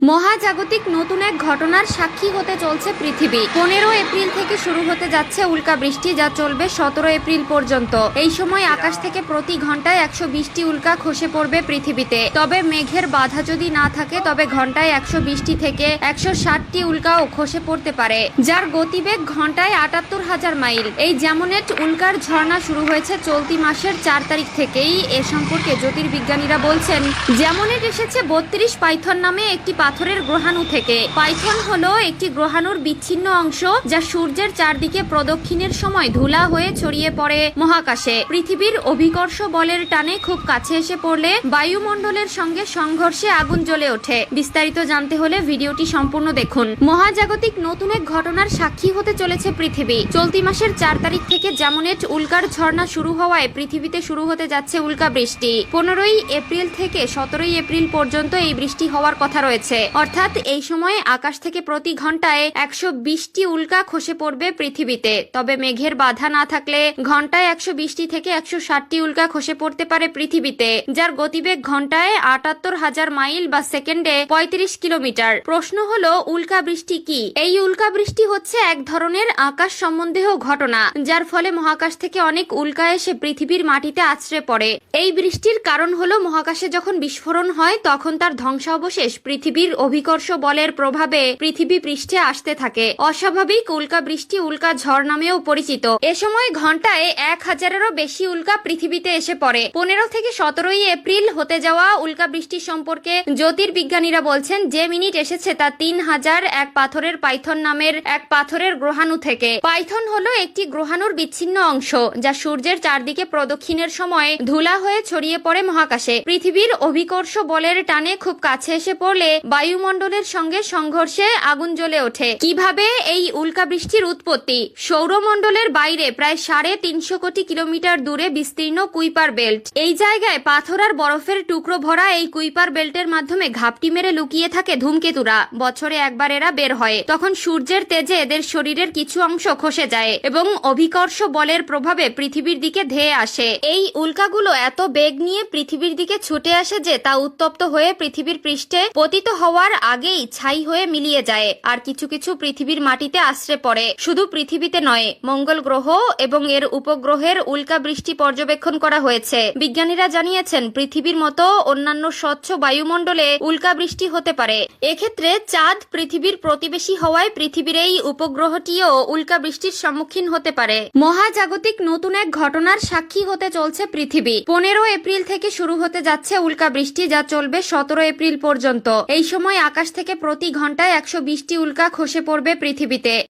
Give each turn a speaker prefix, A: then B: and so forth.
A: মহাজাগতিক নতুন এক ঘটনার সাক্ষী হতে চলছে পৃথিবী। 15 এপ্রিল থেকে শুরু হতে যাচ্ছে উল্কা বৃষ্টি, যা চলবে 17 এপ্রিল পর্যন্ত। এই সময় আকাশ থেকে প্রতি ঘন্টায় 120টি উল্কা খসে পড়বে পৃথিবীতে। তবে মেঘের বাধা যদি না থাকে তবে ঘন্টায় 120টি থেকে 160টি উল্কাও খসে পড়তে পারে, যার গতিবেগ ঘন্টায় 78,000 মাইল। এই জ্যামোনেট উল্কার ঝর্ণা শুরু হয়েছে চলতি মাসের 4 তারিখ থেকেই। এ সম্পর্কে জ্যোতির্বিজ্ঞানীরা বলছেন, জ্যামোনেট এসেছে 32 পাইথন নামে একটি পাথরের গ্রহাণু থেকে। পাইথন হলো একটি গ্রহাণুর বিচ্ছিন্ন অংশ, যা সূর্যের চারদিকে প্রদক্ষিণের সময় ধুলা হয়ে ছড়িয়ে পড়ে মহাকাশে। পৃথিবীর অভিকর্ষ বলের টানে খুব কাছে এসে পড়লে বায়ুমণ্ডলের সঙ্গে সংঘর্ষে আগুন জ্বলে ওঠে। বিস্তারিত জানতে হলে ভিডিওটি সম্পূর্ণ দেখুন। মহাজাগতিক নতুন এক ঘটনার সাক্ষী হতে চলেছে পৃথিবী। চলতি মাসের 4 তারিখ থেকে জ্যামোনেট উল্কার ঝর্ণা শুরু হওয়ায় পৃথিবীতে শুরু হতে যাচ্ছে উল্কা বৃষ্টি। 15 এপ্রিল থেকে 17 এপ্রিল পর্যন্ত এই বৃষ্টি হওয়ার কথা রয়েছে। অর্থাৎ এই সময়ে আকাশ থেকে প্রতি ঘন্টায় 120টি উল্কা খসে পড়বে পৃথিবীতে। তবে মেঘের বাধা না থাকলে ঘন্টায় 120টি থেকে 160টি উল্কা খসে পড়তে পারে পৃথিবীতে, যার গতিবেগ ঘন্টায় 78,000 মাইল বা সেকেন্ডে 35 কিলোমিটার। প্রশ্ন হলো, উল্কা বৃষ্টি কি? এই উল্কা বৃষ্টি হচ্ছে এক ধরনের আকাশ সম্বন্ধীয় ঘটনা, যার ফলে মহাকাশ থেকে অনেক উল্কা এসে পৃথিবীর মাটিতে আছড়ে পড়ে। এই বৃষ্টির কারণ হলো, মহাকাশে যখন বিস্ফোরণ হয় তখন তার ধ্বংসাবশেষ পৃথিবীর অভিকর্ষ বলের প্রভাবে পৃথিবী পৃষ্ঠে আসতে থাকে। অস্বাভাবিক উল্কা বৃষ্টি উল্কা ঝড় নামেও পরিচিত। এ সময় ঘন্টায় 1000-এরও বেশি উল্কা পৃথিবীতে এসে পড়ে। 15 থেকে 17 এপ্রিল হতে যাওয়া উল্কা বৃষ্টি সম্পর্কে জ্যোতির্বিজ্ঞানীরা বলছেন, যে মিনিট এসেছে তা 3000 এক পাথরের পাইথন নামের এক পাথরের গ্রহাণু থেকে। পাইথন হলো একটি গ্রহাণুর বিচ্ছিন্ন অংশ, যা সূর্যের চারদিকে প্রদক্ষিণের সময় ধুলা হয়ে ছড়িয়ে পড়ে মহাকাশে। পৃথিবীর অভিকর্ষ বলের টানে খুব কাছে এসে পড়লে বায়ুমণ্ডলের সঙ্গে সংঘর্ষে আগুন জ্বলে ওঠে। কিভাবে এই উল্কা বৃষ্টির উৎপত্তি? সৌরমণ্ডলের বাইরে প্রায় 350 কোটি কিলোমিটার দূরে বিস্তীর্ণ কুইপার বেল্ট। এই জায়গায় পাথর আর বরফের টুকরো ভরা এই কুইপার বেল্টের মাধ্যমে ঘাপটি মেরে লুকিয়ে থাকে ধূমকেতুরা। বছরে একবার এরা বের হয়। তখন সূর্যের তেজে এদের শরীরের কিছু অংশ খসে যায় এবং অভিকর্ষ বলের প্রভাবে পৃথিবীর দিকে ধেয়ে আসে। এই উল্কাগুলো এত বেগ নিয়ে পৃথিবীর দিকে ছুটে আসে যে তা উত্তপ্ত হয়ে পৃথিবীর পৃষ্ঠে পতিত হওয়ার আগেই ছাই হয়ে মিলিয়ে যায়, আর কিছু কিছু পৃথিবীর মাটিতে আশ্রে পড়ে। শুধু পৃথিবীতে নয়, মঙ্গল গ্রহ এবং এর উপগ্রহের উল্কা বৃষ্টি পর্যবেক্ষণ করা হয়েছে। বিজ্ঞানীরা জানিয়েছেন, পৃথিবীর মতো অন্যান্য স্বচ্ছ বায়ুমণ্ডলে উল্কা বৃষ্টি হতে পারে। এক্ষেত্রে চাঁদ পৃথিবীর প্রতিবেশী হওয়ায় পৃথিবীর এই উপগ্রহটিও উল্কা বৃষ্টির সম্মুখীন হতে পারে। মহাজাগতিক নতুন এক ঘটনার সাক্ষী হতে চলছে পৃথিবী। 15 এপ্রিল থেকে শুরু হতে যাচ্ছে উল্কা বৃষ্টি, যা চলবে 17 এপ্রিল পর্যন্ত। এই সময় আকাশ থেকে প্রতি ঘন্টায় 120টি উল্কা খসে পড়বে পৃথিবীতে।